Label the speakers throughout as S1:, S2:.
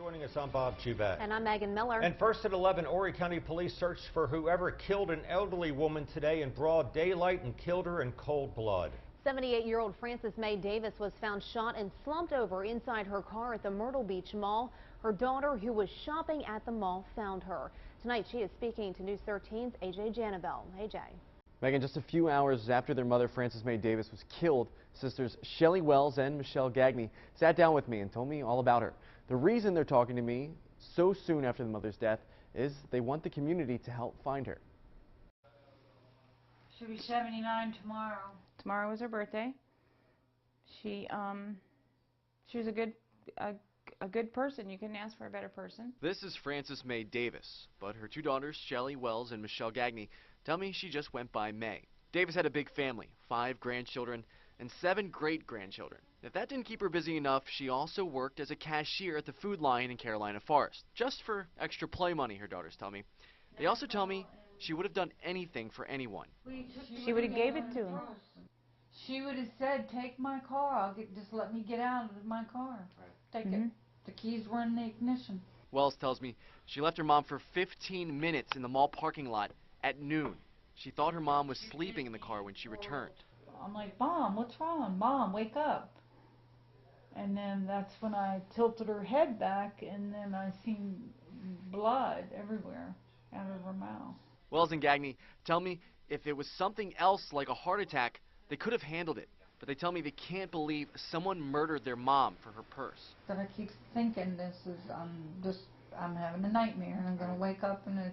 S1: joining us. I'm Bob Chubet.
S2: And I'm Megan Miller.
S1: And first at 11, Horry County Police searched for whoever killed an elderly woman today in broad daylight and killed her in cold blood.
S2: 78-year-old Frances May Davis was found shot and slumped over inside her car at the Myrtle Beach Mall. Her daughter, who was shopping at the mall, found her. Tonight, she is speaking to News 13's AJ Janabel. AJ.
S3: Megan, just a few hours after their mother, Frances May Davis, was killed, sisters Shelley Wells and Michele Gagne sat down with me and told me all about her. The reason they're talking to me so soon after the mother's death is they want the community to help find her.
S4: She'll be 79 tomorrow. Tomorrow was her birthday. She was a good person. You couldn't ask for a better person.
S3: This is Frances May Davis, but her two daughters, Shelley Wells and Michele Gagne, tell me she just went by May. Davis had a big family, 5 grandchildren and 7 great-grandchildren. If that didn't keep her busy enough, she also worked as a cashier at the Food Lion in Carolina Forest, just for extra play money, her daughters tell me. They also tell me she would have done anything for anyone.
S4: She would have gave it to him. She would have said, "Take my car. Just let me get out of my car. Take it." The keys were in the ignition.
S3: Wells tells me she left her mom for 15 minutes in the mall parking lot at noon. She thought her mom was sleeping in the car when she returned.
S4: I'm like, "Mom, what's wrong? Mom, wake up." And then that's when I tilted her head back, and then I seen blood everywhere out of her mouth.
S3: Wells and Gagne tell me if it was something else like a heart attack, they could have handled it. But they tell me they can't believe someone murdered their mom for her purse.
S4: But I keep thinking I'm having a nightmare, and I'm going to wake up and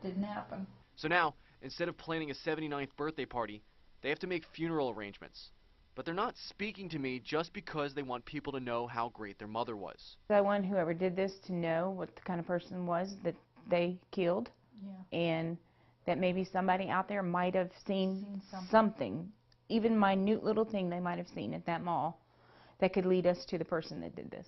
S4: didn't happen.
S3: So now, instead of planning a 79th birthday party, they have to make funeral arrangements. But they're not speaking to me just because they want people to know how great their mother was.
S5: I want whoever did this to know what the kind of person was that they killed.
S4: Yeah.
S5: And that maybe somebody out there might have seen something, even minute little thing they might have seen at that mall that could lead us to the person that did this.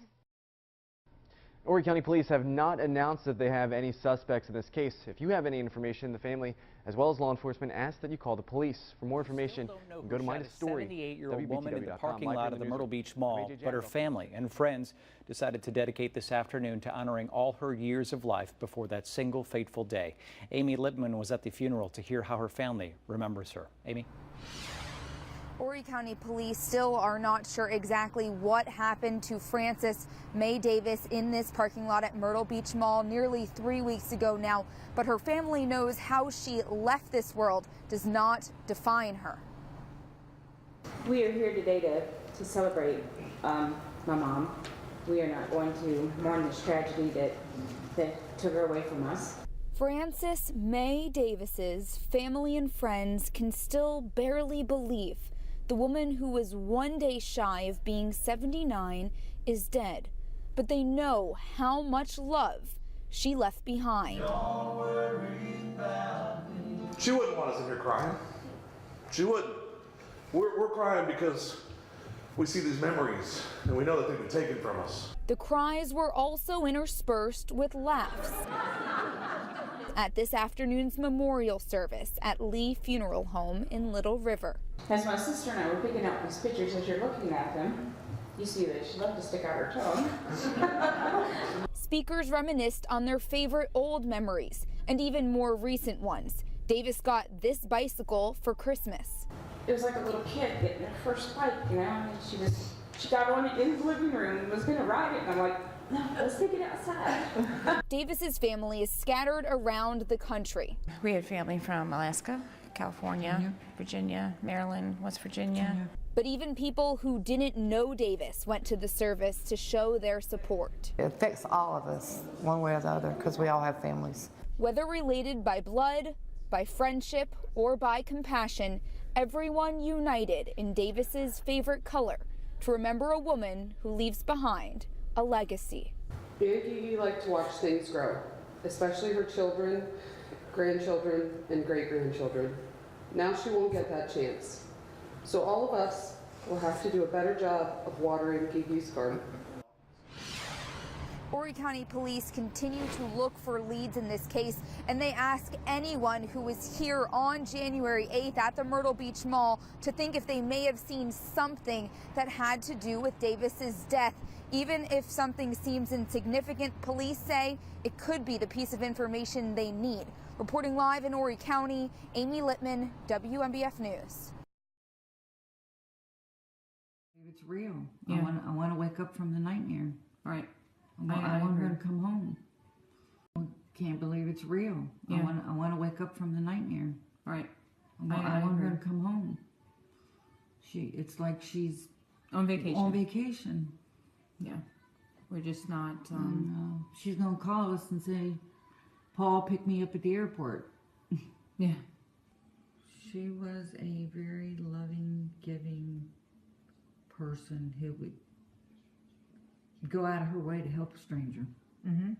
S3: Horry County Police have not announced that they have any suspects in this case. If you have any information, the family, as well as law enforcement, ask that you call the police. For more information, go to my story.
S6: 78-year-old woman in the parking lot of the Myrtle Beach Mall, but her family and friends decided to dedicate this afternoon to honoring all her years of life before that single fateful day. Amy Lippman was at the funeral to hear how her family remembers her. Amy?
S7: Horry County Police still are not sure exactly what happened to Frances May Davis in this parking lot at Myrtle Beach Mall nearly 3 weeks ago now, but her family knows how she left this world does not define her.
S8: We are here today to celebrate my mom. We are not going to mourn this tragedy that took her away from us.
S7: Frances May Davis's family and friends can still barely believe the woman who was one day shy of being 79 is dead, but they know how much love she left behind.
S9: She wouldn't want us in here crying. She wouldn't. We're crying because we see these memories and we know that they've been taken from us.
S7: The cries were also interspersed with laughs at this afternoon's memorial service at Lee Funeral Home in Little River.
S8: As my sister and I were picking out these pictures, as you're looking at them, you see that she loved to stick out her tongue.
S7: Speakers reminisced on their favorite old memories and even more recent ones. Davis got this bicycle for Christmas.
S8: It was like a little kid getting her first bike, you know. I mean, she got on it in the living room and was going to ride it, and I'm like, no, let's take it outside.
S7: Davis's family is scattered around the country.
S5: We had family from Alaska, California, Virginia, Maryland, West Virginia.
S7: But even people who didn't know Davis went to the service to show their support.
S10: It affects all of us, one way or the other, because we all have families.
S7: Whether related by blood, by friendship, or by compassion, everyone united in Davis's favorite color to remember a woman who leaves behind a legacy.
S11: Aunt Gigi liked to watch things grow, especially her children, grandchildren, and great-grandchildren. Now she won't get that chance. So all of us will have to do a better job of watering Gigi's garden.
S7: Horry County Police continue to look for leads in this case, and they ask anyone who was here on January 8th at the Myrtle Beach Mall to think if they may have seen something that had to do with Davis's death. Even if something seems insignificant, police say it could be the piece of information they need. Reporting live in Horry County, Amy Littman, WMBF News.
S12: It's real.
S5: Yeah.
S12: I want to wake up from the nightmare.
S5: Right.
S12: I want her to come home. I can't believe it's real.
S5: Yeah.
S12: I want to wake up from the nightmare.
S5: Right.
S12: I want her to come home. It's like she's
S5: on vacation.
S12: On vacation.
S5: Yeah. We're just not.
S12: She's gonna call us and say, "Paul, pick me up at the airport."
S5: Yeah.
S12: She was a very loving, giving person who would go out of her way to help a stranger.
S5: Mm-hmm.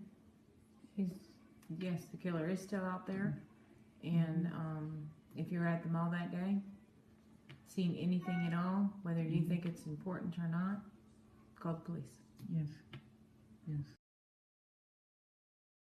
S5: Yes, the killer is still out there. And if you're at the mall that day, seeing anything at all, whether you think it's important or not, call the police.
S12: Yes. Yes.